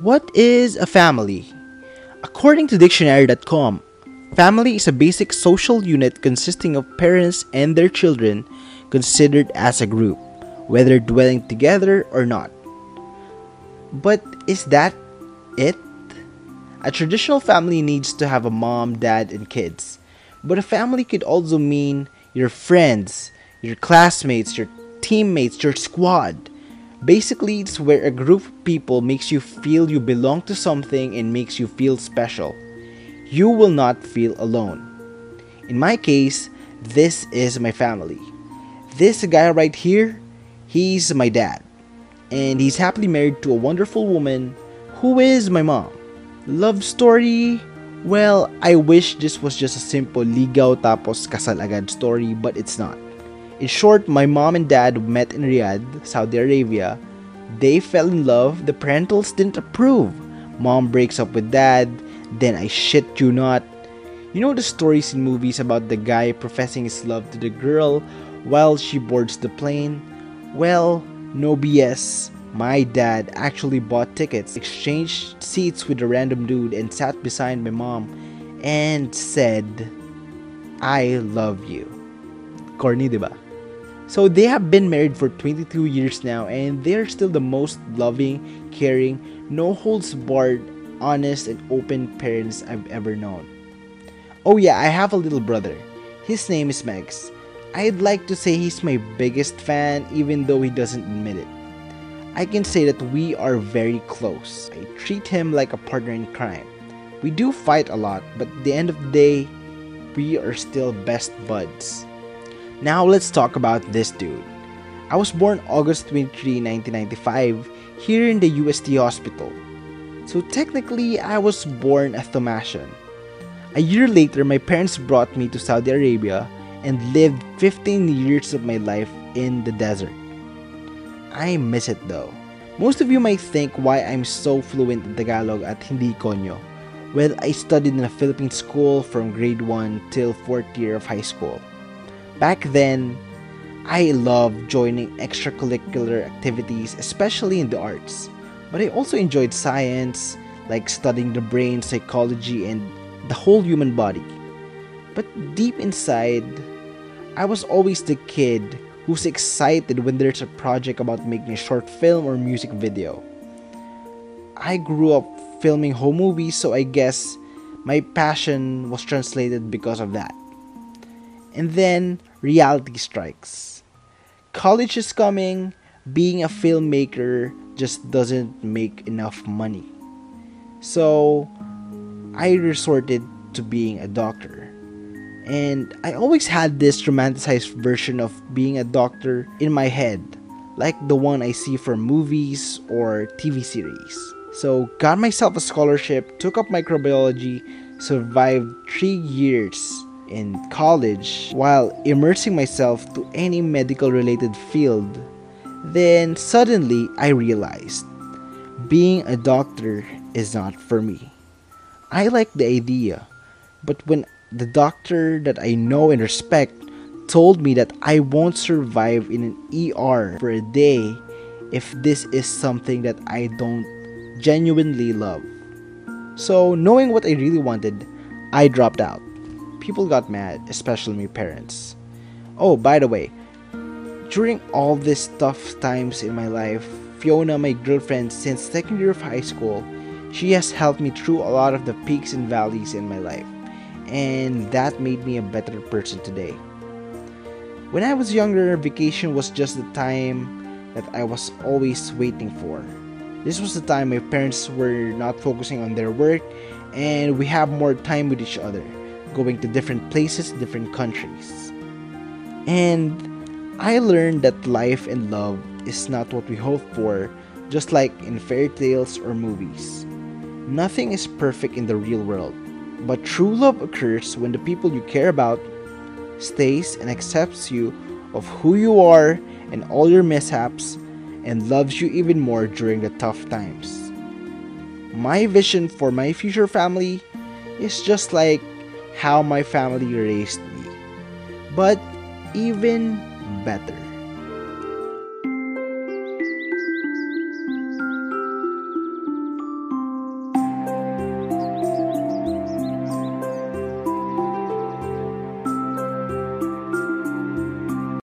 What is a family? According to dictionary.com, family is a basic social unit consisting of parents and their children considered as a group, whether dwelling together or not. But is that it? A traditional family needs to have a mom, dad, and kids. But a family could also mean your friends, your classmates, your teammates, your squad. Basically, it's where a group of people makes you feel you belong to something and makes you feel special. You will not feel alone. In my case, this is my family. This guy right here, he's my dad. And he's happily married to a wonderful woman who is my mom. Love story? Well, I wish this was just a simple ligaw tapos kasal agad story, but it's not. In short, my mom and dad met in Riyadh, Saudi Arabia. They fell in love, the parentals didn't approve. Mom breaks up with dad, then I shit you not. You know the stories in movies about the guy professing his love to the girl while she boards the plane? Well, no BS. My dad actually bought tickets, exchanged seats with a random dude, and sat beside my mom and said, I love you. Corny, diba? So they have been married for 22 years now, and they're still the most loving, caring, no holds barred, honest, and open parents I've ever known. Oh yeah, I have a little brother. His name is Megs. I'd like to say he's my biggest fan, even though he doesn't admit it. I can say that we are very close. I treat him like a partner in crime. We do fight a lot, but at the end of the day, we are still best buds. Now let's talk about this dude. I was born August 23, 1995, here in the UST hospital. So technically, I was born a Thomasian. A year later, my parents brought me to Saudi Arabia and lived 15 years of my life in the desert. I miss it though. Most of you might think why I'm so fluent in Tagalog at hindi Konyo. Well, I studied in a Philippine school from grade 1 till 4th year of high school. Back then, I loved joining extracurricular activities, especially in the arts. But I also enjoyed science, like studying the brain, psychology, and the whole human body. But deep inside, I was always the kid who's excited when there's a project about making a short film or music video. I grew up filming home movies, so I guess my passion was translated because of that. And then reality strikes. College is coming, being a filmmaker just doesn't make enough money. So I resorted to being a doctor. And I always had this romanticized version of being a doctor in my head, like the one I see from movies or TV series. So got myself a scholarship, took up microbiology, survived 3 years in college while immersing myself to any medical related field. Then suddenly I realized being a doctor is not for me. I like the idea, but when the doctor that I know and respect told me that I won't survive in an ER for a day if this is something that I don't genuinely love. So knowing what I really wanted, I dropped out. People got mad, especially my parents. Oh, by the way, during all these tough times in my life, Fiona, my girlfriend since second year of high school, she has helped me through a lot of the peaks and valleys in my life. And that made me a better person today. When I was younger, vacation was just the time that I was always waiting for. This was the time my parents were not focusing on their work and we have more time with each other, going to different places, different countries. And I learned that life and love is not what we hope for, just like in fairy tales or movies. Nothing is perfect in the real world. But true love occurs when the people you care about stays and accepts you of who you are and all your mishaps and loves you even more during the tough times. My vision for my future family is just like how my family raised me, but even better.